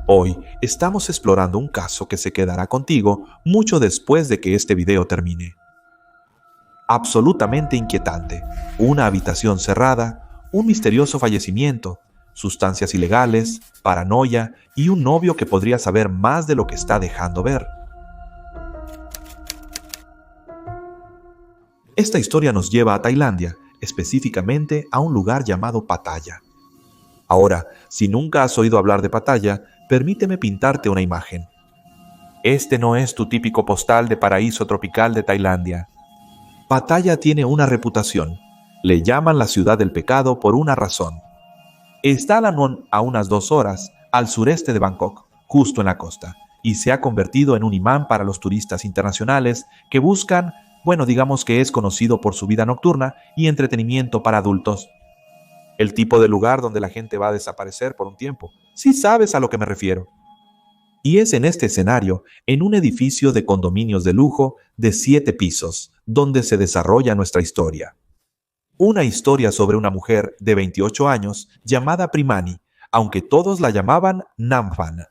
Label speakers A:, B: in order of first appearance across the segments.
A: Hoy estamos explorando un caso que se quedará contigo mucho después de que este video termine. Absolutamente inquietante, una habitación cerrada, un misterioso fallecimiento, sustancias ilegales, paranoia y un novio que podría saber más de lo que está dejando ver. Esta historia nos lleva a Tailandia, específicamente a un lugar llamado Pattaya. Ahora, si nunca has oído hablar de Pattaya, permíteme pintarte una imagen. Este no es tu típico postal de paraíso tropical de Tailandia. Pattaya tiene una reputación. Le llaman la ciudad del pecado por una razón. Está a unas 2 horas al sureste de Bangkok, justo en la costa, y se ha convertido en un imán para los turistas internacionales que buscan, digamos que es conocido por su vida nocturna y entretenimiento para adultos. El tipo de lugar donde la gente va a desaparecer por un tiempo. Sí sabes a lo que me refiero. Y es en este escenario, en un edificio de condominios de lujo de 7 pisos, donde se desarrolla nuestra historia. Una historia sobre una mujer de 28 años llamada Primani, aunque todos la llamaban Namphan.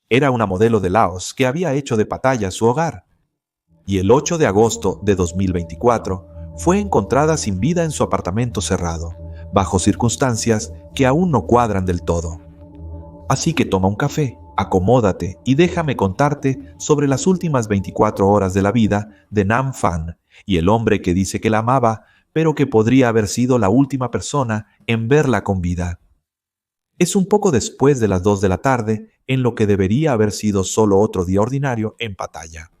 A: Era una modelo de Laos que había hecho de Pattaya su hogar. Y el 8 de agosto de 2024 fue encontrada sin vida en su apartamento cerrado, bajo circunstancias que aún no cuadran del todo. Así que toma un café, acomódate y déjame contarte sobre las últimas 24 horas de la vida de Namphan y el hombre que dice que la amaba, pero que podría haber sido la última persona en verla con vida. Es un poco después de las 2 de la tarde, en lo que debería haber sido solo otro día ordinario en Pattaya.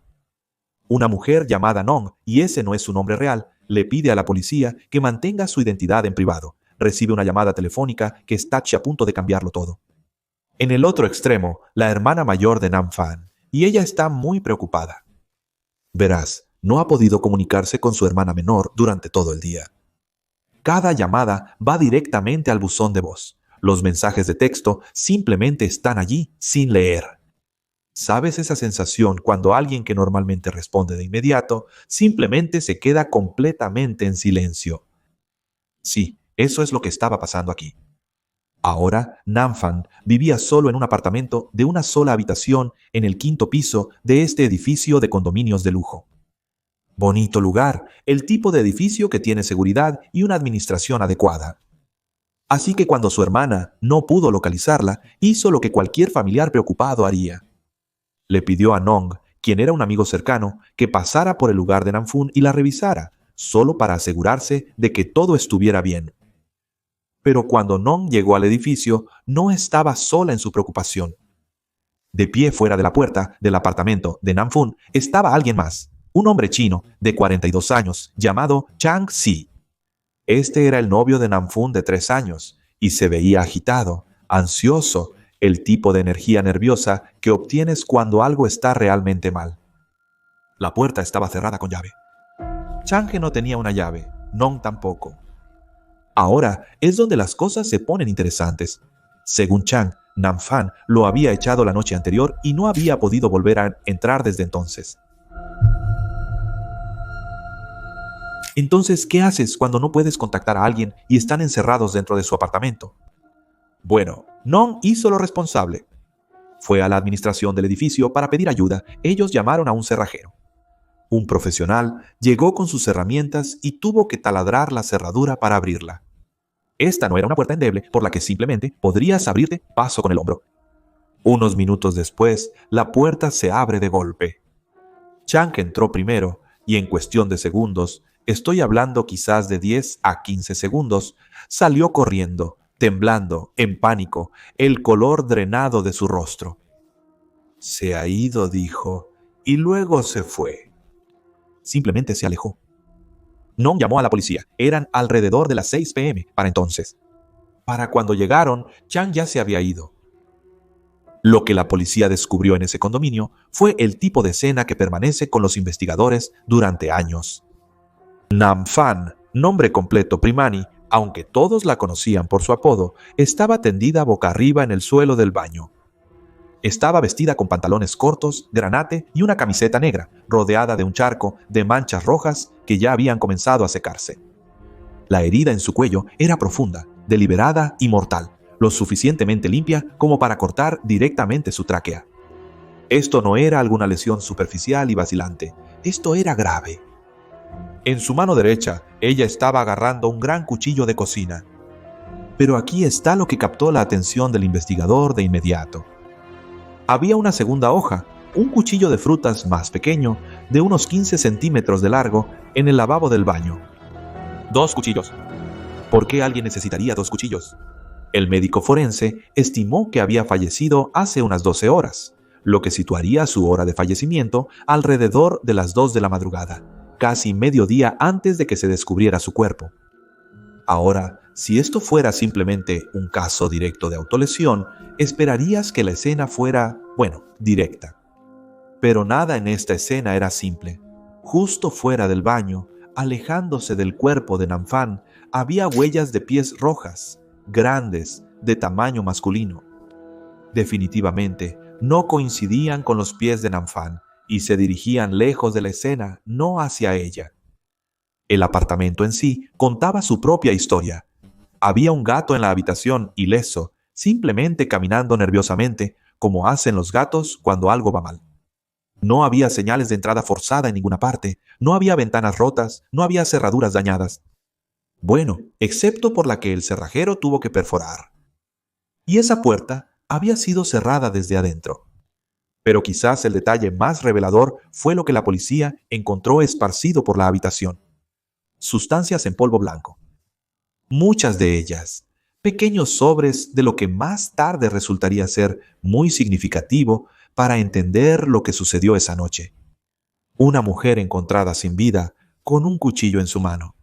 A: Una mujer llamada Nong, y ese no es su nombre real, le pide a la policía que mantenga su identidad en privado. Recibe una llamada telefónica que está a punto de cambiarlo todo. En el otro extremo, la hermana mayor de Namphan, y ella está muy preocupada. Verás, no ha podido comunicarse con su hermana menor durante todo el día. Cada llamada va directamente al buzón de voz. Los mensajes de texto simplemente están allí sin leer. ¿Sabes esa sensación cuando alguien que normalmente responde de inmediato simplemente se queda completamente en silencio? Sí, eso es lo que estaba pasando aquí. Ahora, Namphan vivía solo en un apartamento de una sola habitación en el 5º piso de este edificio de condominios de lujo. Bonito lugar, el tipo de edificio que tiene seguridad y una administración adecuada. Así que cuando su hermana no pudo localizarla, hizo lo que cualquier familiar preocupado haría. Le pidió a Nong, quien era un amigo cercano, que pasara por el lugar de Namphan y la revisara, solo para asegurarse de que todo estuviera bien. Pero cuando Nong llegó al edificio, no estaba sola en su preocupación. De pie fuera de la puerta del apartamento de Namphan estaba alguien más, un hombre chino de 42 años, llamado Chang Si. Este era el novio de Namphan de 3 años, y se veía agitado, ansioso, el tipo de energía nerviosa que obtienes cuando algo está realmente mal. La puerta estaba cerrada con llave. Chang no tenía una llave, Nong tampoco. Ahora es donde las cosas se ponen interesantes. Según Chang, Namphan lo había echado la noche anterior y no había podido volver a entrar desde entonces. Entonces, ¿qué haces cuando no puedes contactar a alguien y están encerrados dentro de su apartamento? Bueno, Nong hizo lo responsable. Fue a la administración del edificio para pedir ayuda. Ellos llamaron a un cerrajero. Un profesional llegó con sus herramientas y tuvo que taladrar la cerradura para abrirla. Esta no era una puerta endeble por la que simplemente podrías abrirte paso con el hombro. Unos minutos después, la puerta se abre de golpe. Chang entró primero y en cuestión de segundos, estoy hablando quizás de 10 a 15 segundos, salió corriendo, temblando, en pánico, el color drenado de su rostro. Se ha ido, dijo, y luego se fue. Simplemente se alejó. Nong llamó a la policía. Eran alrededor de las 6 p.m. para entonces. Para cuando llegaron, Chang ya se había ido. Lo que la policía descubrió en ese condominio fue el tipo de escena que permanece con los investigadores durante años. Namphan, nombre completo Primani, aunque todos la conocían por su apodo, estaba tendida boca arriba en el suelo del baño. Estaba vestida con pantalones cortos, granate y una camiseta negra, rodeada de un charco de manchas rojas que ya habían comenzado a secarse. La herida en su cuello era profunda, deliberada y mortal, lo suficientemente limpia como para cortar directamente su tráquea. Esto no era alguna lesión superficial y vacilante, esto era grave. En su mano derecha, ella estaba agarrando un gran cuchillo de cocina. Pero aquí está lo que captó la atención del investigador de inmediato. Había una segunda hoja, un cuchillo de frutas más pequeño, de unos 15 centímetros de largo, en el lavabo del baño. 2 cuchillos. ¿Por qué alguien necesitaría 2 cuchillos? El médico forense estimó que había fallecido hace unas 12 horas, lo que situaría su hora de fallecimiento alrededor de las 2 de la madrugada, casi mediodía antes de que se descubriera su cuerpo. Ahora, si esto fuera simplemente un caso directo de autolesión, esperarías que la escena fuera, directa. Pero nada en esta escena era simple. Justo fuera del baño, alejándose del cuerpo de Nanfan, había huellas de pies rojas, grandes, de tamaño masculino. Definitivamente, no coincidían con los pies de Nanfan y se dirigían lejos de la escena, no hacia ella. El apartamento en sí contaba su propia historia. Había un gato en la habitación ileso, simplemente caminando nerviosamente, como hacen los gatos cuando algo va mal. No había señales de entrada forzada en ninguna parte, no había ventanas rotas, no había cerraduras dañadas. Bueno, excepto por la que el cerrajero tuvo que perforar. Y esa puerta había sido cerrada desde adentro. Pero quizás el detalle más revelador fue lo que la policía encontró esparcido por la habitación. Sustancias en polvo blanco. Muchas de ellas, pequeños sobres de lo que más tarde resultaría ser muy significativo para entender lo que sucedió esa noche. Una mujer encontrada sin vida con un cuchillo en su mano.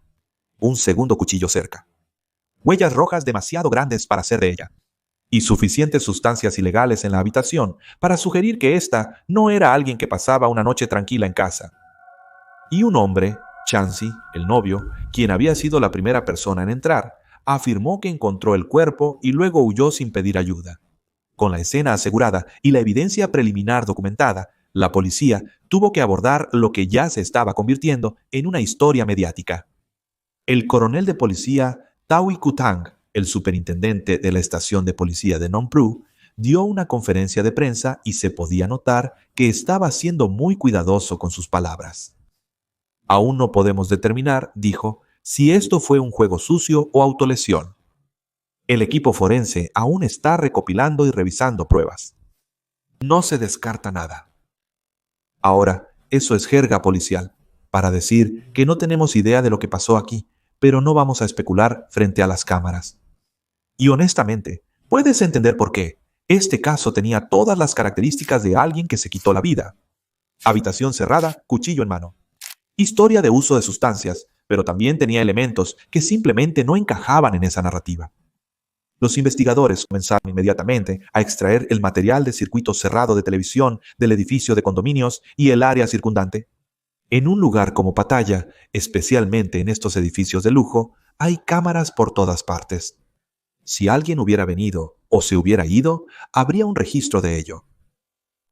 A: Un segundo cuchillo cerca. Huellas rojas demasiado grandes para ser de ella. Y suficientes sustancias ilegales en la habitación para sugerir que ésta no era alguien que pasaba una noche tranquila en casa. Y un hombre, Chansey, el novio, quien había sido la primera persona en entrar, afirmó que encontró el cuerpo y luego huyó sin pedir ayuda. Con la escena asegurada y la evidencia preliminar documentada, la policía tuvo que abordar lo que ya se estaba convirtiendo en una historia mediática. El coronel de policía Tawi Kutang, el superintendente de la estación de policía de Nong Pru, dio una conferencia de prensa y se podía notar que estaba siendo muy cuidadoso con sus palabras. Aún no podemos determinar, dijo, si esto fue un juego sucio o autolesión. El equipo forense aún está recopilando y revisando pruebas. No se descarta nada. Ahora, eso es jerga policial, para decir que no tenemos idea de lo que pasó aquí, pero no vamos a especular frente a las cámaras. Y honestamente, puedes entender por qué. Este caso tenía todas las características de alguien que se quitó la vida. Habitación cerrada, cuchillo en mano. Historia de uso de sustancias, pero también tenía elementos que simplemente no encajaban en esa narrativa. Los investigadores comenzaron inmediatamente a extraer el material de circuito cerrado de televisión del edificio de condominios y el área circundante. En un lugar como Pattaya, especialmente en estos edificios de lujo, hay cámaras por todas partes. Si alguien hubiera venido o se hubiera ido, habría un registro de ello.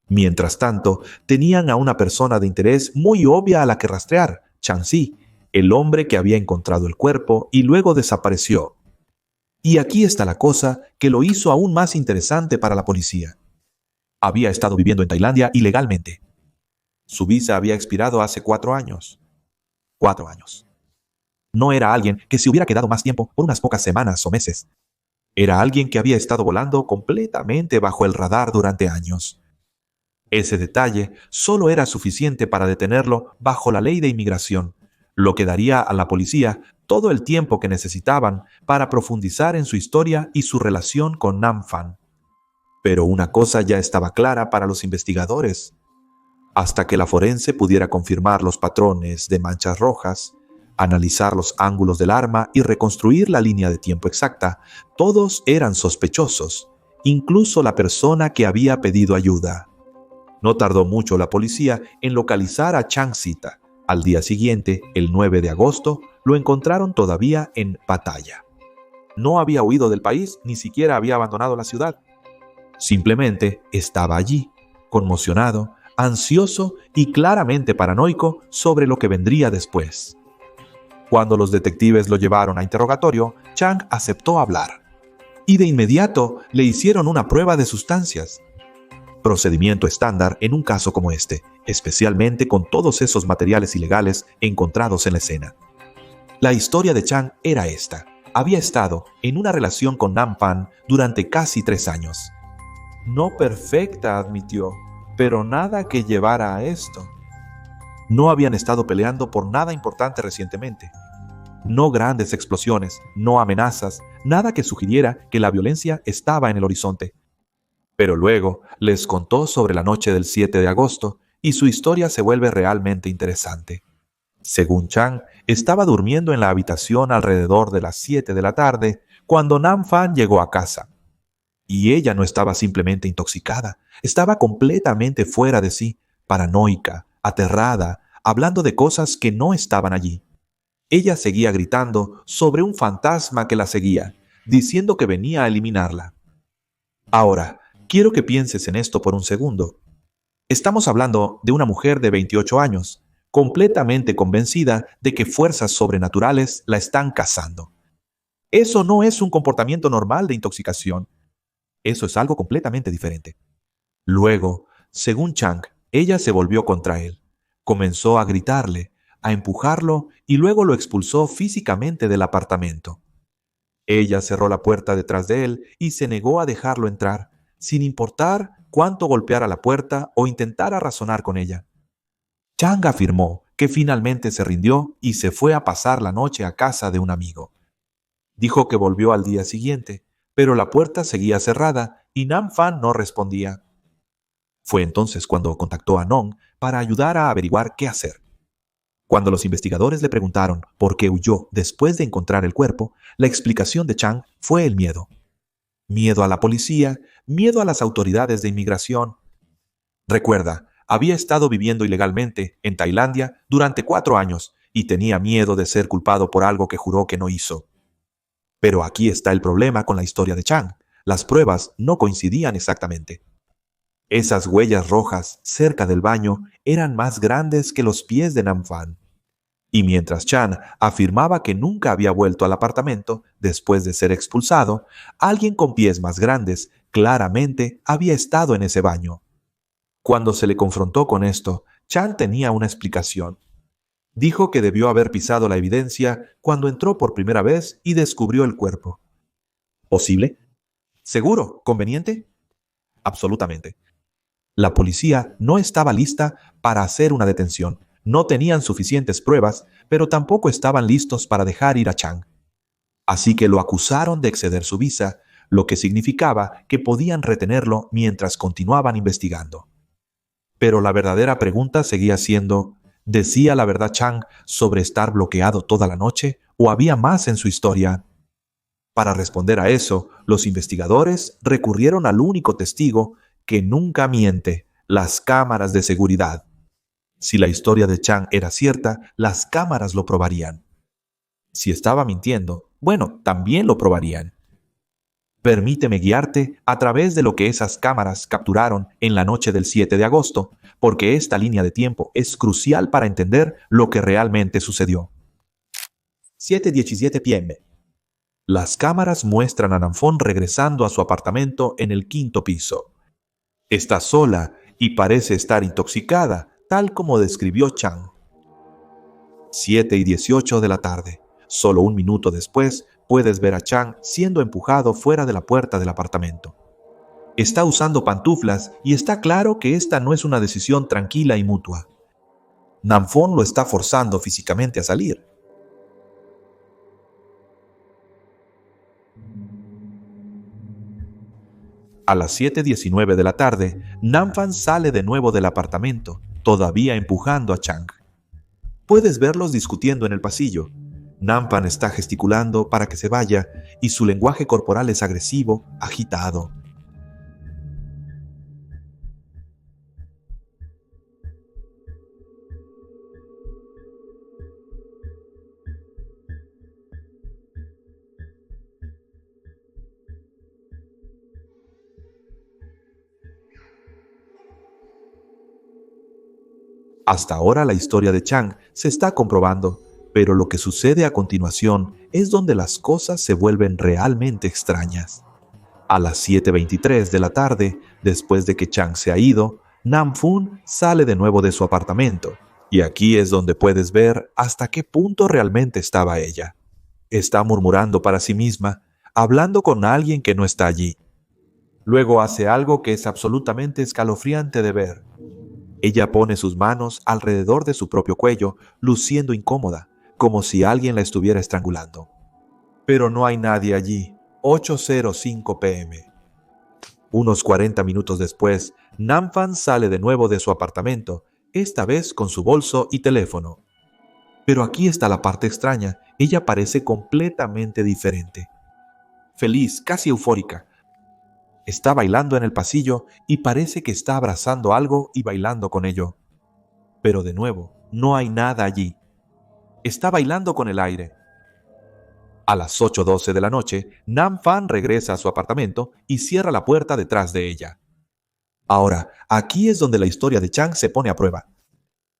A: Mientras tanto, tenían a una persona de interés muy obvia a la que rastrear, Chansey, el hombre que había encontrado el cuerpo y luego desapareció. Y aquí está la cosa que lo hizo aún más interesante para la policía. Había estado viviendo en Tailandia ilegalmente. Su visa había expirado hace 4 años. 4 años. No era alguien que se hubiera quedado más tiempo por unas pocas semanas o meses. Era alguien que había estado volando completamente bajo el radar durante años. Ese detalle solo era suficiente para detenerlo bajo la ley de inmigración, lo que daría a la policía todo el tiempo que necesitaban para profundizar en su historia y su relación con Nanfan. Pero una cosa ya estaba clara para los investigadores. Hasta que la forense pudiera confirmar los patrones de manchas rojas, analizar los ángulos del arma y reconstruir la línea de tiempo exacta, todos eran sospechosos, incluso la persona que había pedido ayuda. No tardó mucho la policía en localizar a Chansey. Al día siguiente, el 9 de agosto, lo encontraron todavía en Pattaya. No había huido del país, ni siquiera había abandonado la ciudad. Simplemente estaba allí, conmocionado, ansioso y claramente paranoico sobre lo que vendría después. Cuando los detectives lo llevaron a interrogatorio, Chang aceptó hablar. y de inmediato le hicieron una prueba de sustancias. Procedimiento estándar en un caso como este, especialmente con todos esos materiales ilegales encontrados en la escena. La historia de Chang era esta. Había estado en una relación con Nam Phan durante casi 3 años. No perfecta, admitió, pero nada que llevara a esto. No habían estado peleando por nada importante recientemente. No grandes explosiones, no amenazas, nada que sugiriera que la violencia estaba en el horizonte. Pero luego les contó sobre la noche del 7 de agosto y su historia se vuelve realmente interesante. Según Chang, estaba durmiendo en la habitación alrededor de las 7 de la tarde cuando Nam Phan llegó a casa. Y ella no estaba simplemente intoxicada, estaba completamente fuera de sí, paranoica, aterrada, hablando de cosas que no estaban allí. Ella seguía gritando sobre un fantasma que la seguía, diciendo que venía a eliminarla. Ahora, quiero que pienses en esto por un segundo. Estamos hablando de una mujer de 28 años, completamente convencida de que fuerzas sobrenaturales la están cazando. Eso no es un comportamiento normal de intoxicación. Eso es algo completamente diferente. Luego, según Chang, ella se volvió contra él. Comenzó a gritarle, a empujarlo y luego lo expulsó físicamente del apartamento. Ella cerró la puerta detrás de él y se negó a dejarlo entrar, sin importar cuánto golpeara la puerta o intentara razonar con ella. Chang afirmó que finalmente se rindió y se fue a pasar la noche a casa de un amigo. Dijo que volvió al día siguiente, pero la puerta seguía cerrada y Nam Phan no respondía. Fue entonces cuando contactó a Nong para ayudar a averiguar qué hacer. Cuando los investigadores le preguntaron por qué huyó después de encontrar el cuerpo, la explicación de Chang fue el miedo. Miedo a la policía, miedo a las autoridades de inmigración. Recuerda, había estado viviendo ilegalmente en Tailandia durante 4 años y tenía miedo de ser culpado por algo que juró que no hizo. Pero aquí está el problema con la historia de Chang. Las pruebas no coincidían exactamente. Esas huellas rojas cerca del baño eran más grandes que los pies de Nam Phan. Y mientras Chang afirmaba que nunca había vuelto al apartamento después de ser expulsado, alguien con pies más grandes claramente había estado en ese baño. Cuando se le confrontó con esto, Chang tenía una explicación. Dijo que debió haber pisado la evidencia cuando entró por primera vez y descubrió el cuerpo. ¿Posible? ¿Seguro? ¿Conveniente? Absolutamente. La policía no estaba lista para hacer una detención. No tenían suficientes pruebas, pero tampoco estaban listos para dejar ir a Chang. Así que lo acusaron de exceder su visa, lo que significaba que podían retenerlo mientras continuaban investigando. Pero la verdadera pregunta seguía siendo, ¿decía la verdad Chang sobre estar bloqueado toda la noche o había más en su historia? Para responder a eso, los investigadores recurrieron al único testigo que nunca miente, las cámaras de seguridad. Si la historia de Chang era cierta, las cámaras lo probarían. Si estaba mintiendo, bueno, también lo probarían. Permíteme guiarte a través de lo que esas cámaras capturaron en la noche del 7 de agosto, porque esta línea de tiempo es crucial para entender lo que realmente sucedió. 7:17 p.m. Las cámaras muestran a Nam Phan regresando a su apartamento en el 5º piso. Está sola y parece estar intoxicada, tal como describió Chang. 7:18 de la tarde. Solo un minuto después, puedes ver a Chang siendo empujado fuera de la puerta del apartamento. Está usando pantuflas y está claro que esta no es una decisión tranquila y mutua. Nam Phan lo está forzando físicamente a salir. A las 7:19 de la tarde, Nam Phan sale de nuevo del apartamento, todavía empujando a Chang. Puedes verlos discutiendo en el pasillo. Nam Phan está gesticulando para que se vaya y su lenguaje corporal es agresivo, agitado. Hasta ahora la historia de Chang se está comprobando, pero lo que sucede a continuación es donde las cosas se vuelven realmente extrañas. A las 7:23 de la tarde, después de que Chang se ha ido, Nam-Fun sale de nuevo de su apartamento. Y aquí es donde puedes ver hasta qué punto realmente estaba ella. Está murmurando para sí misma, hablando con alguien que no está allí. Luego hace algo que es absolutamente escalofriante de ver. Ella pone sus manos alrededor de su propio cuello, luciendo incómoda, como si alguien la estuviera estrangulando. Pero no hay nadie allí. 8:05 p.m. Unos 40 minutos después, Nam-Fan sale de nuevo de su apartamento, esta vez con su bolso y teléfono. Pero aquí está la parte extraña, ella parece completamente diferente. Feliz, casi eufórica. Está bailando en el pasillo y parece que está abrazando algo y bailando con ello. Pero de nuevo, no hay nada allí. Está bailando con el aire. A las 8:12 de la noche, Nam-Fan regresa a su apartamento y cierra la puerta detrás de ella. Ahora, aquí es donde la historia de Chang se pone a prueba.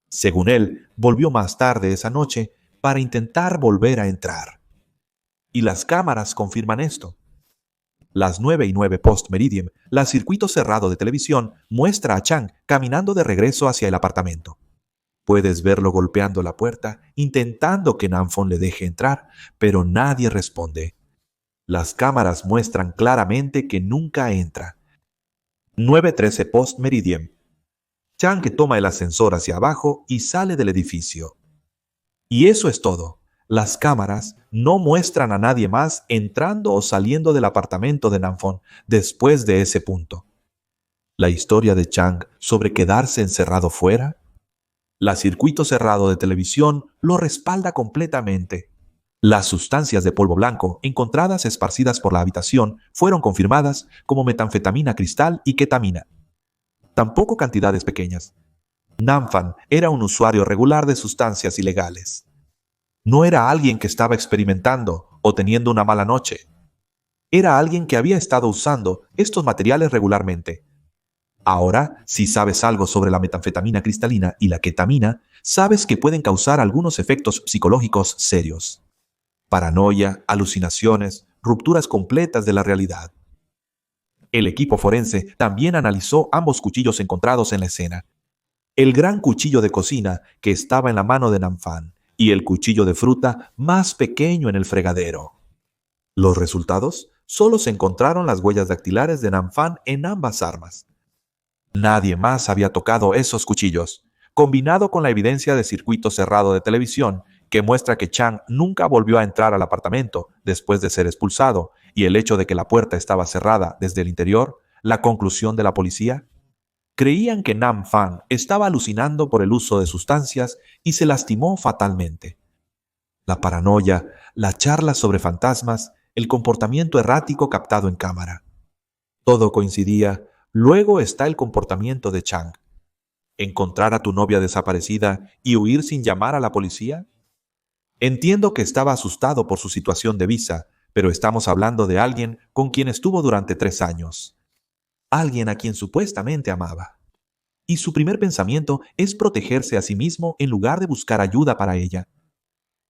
A: Según él, volvió más tarde esa noche para intentar volver a entrar. Y las cámaras confirman esto. Las 9:09 post-meridiem, la circuito cerrado de televisión muestra a Chang caminando de regreso hacia el apartamento. Puedes verlo golpeando la puerta, intentando que Nam-Fon le deje entrar, pero nadie responde. Las cámaras muestran claramente que nunca entra. 9:13 post-meridiem. Chang toma el ascensor hacia abajo y sale del edificio. Y eso es todo. Las cámaras no muestran a nadie más entrando o saliendo del apartamento de Nam-Fon después de ese punto. La historia de Chang sobre quedarse encerrado fuera. La circuito cerrado de televisión lo respalda completamente. Las sustancias de polvo blanco encontradas esparcidas por la habitación fueron confirmadas como metanfetamina cristal y ketamina. Tampoco cantidades pequeñas. Nam-Fan era un usuario regular de sustancias ilegales. No era alguien que estaba experimentando o teniendo una mala noche. Era alguien que había estado usando estos materiales regularmente. Ahora, si sabes algo sobre la metanfetamina cristalina y la ketamina, sabes que pueden causar algunos efectos psicológicos serios. Paranoia, alucinaciones, rupturas completas de la realidad. El equipo forense también analizó ambos cuchillos encontrados en la escena. El gran cuchillo de cocina que estaba en la mano de Nam-Fan y el cuchillo de fruta más pequeño en el fregadero. Los resultados: solo se encontraron las huellas dactilares de Nam-Fan en ambas armas. Nadie más había tocado esos cuchillos, combinado con la evidencia de circuito cerrado de televisión que muestra que Chang nunca volvió a entrar al apartamento después de ser expulsado, y el hecho de que la puerta estaba cerrada desde el interior. La conclusión de la policía: creían que Nam-Fan estaba alucinando por el uso de sustancias y se lastimó fatalmente. La paranoia, la charla sobre fantasmas, el comportamiento errático captado en cámara. Todo coincidía. Luego está el comportamiento de Chang. ¿Encontrar a tu novia desaparecida y huir sin llamar a la policía? Entiendo que estaba asustado por su situación de visa, pero estamos hablando de alguien con quien estuvo durante 3 años. Alguien a quien supuestamente amaba. Y su primer pensamiento es protegerse a sí mismo en lugar de buscar ayuda para ella.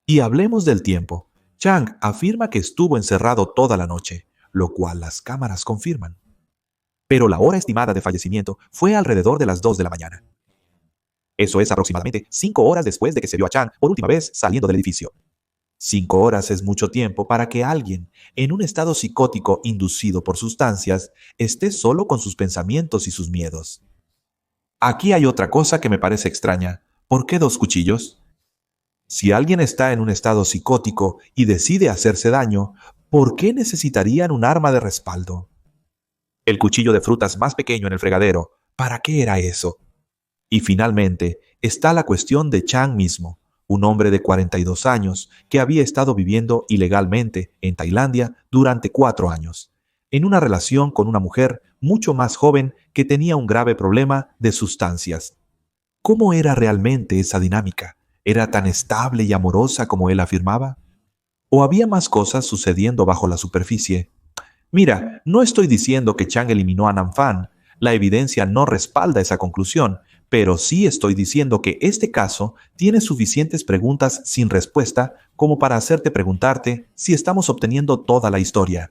A: Y hablemos del tiempo. Chang afirma que estuvo encerrado toda la noche, lo cual las cámaras confirman. Pero la hora estimada de fallecimiento fue alrededor de las 2 de la mañana. Eso es aproximadamente 5 horas después de que se vio a Chang por última vez saliendo del edificio. 5 horas es mucho tiempo para que alguien, en un estado psicótico inducido por sustancias, esté solo con sus pensamientos y sus miedos. Aquí hay otra cosa que me parece extraña. ¿Por qué 2 cuchillos? Si alguien está en un estado psicótico y decide hacerse daño, ¿por qué necesitarían un arma de respaldo? El cuchillo de frutas más pequeño en el fregadero, ¿para qué era eso? Y finalmente está la cuestión de Chang mismo, un hombre de 42 años que había estado viviendo ilegalmente en Tailandia durante 4 años, en una relación con una mujer mucho más joven que tenía un grave problema de sustancias. ¿Cómo era realmente esa dinámica? ¿Era tan estable y amorosa como él afirmaba? ¿O había más cosas sucediendo bajo la superficie? Mira, no estoy diciendo que Chang eliminó a Nam-Fan. La evidencia no respalda esa conclusión, pero sí estoy diciendo que este caso tiene suficientes preguntas sin respuesta como para hacerte preguntarte si estamos obteniendo toda la historia.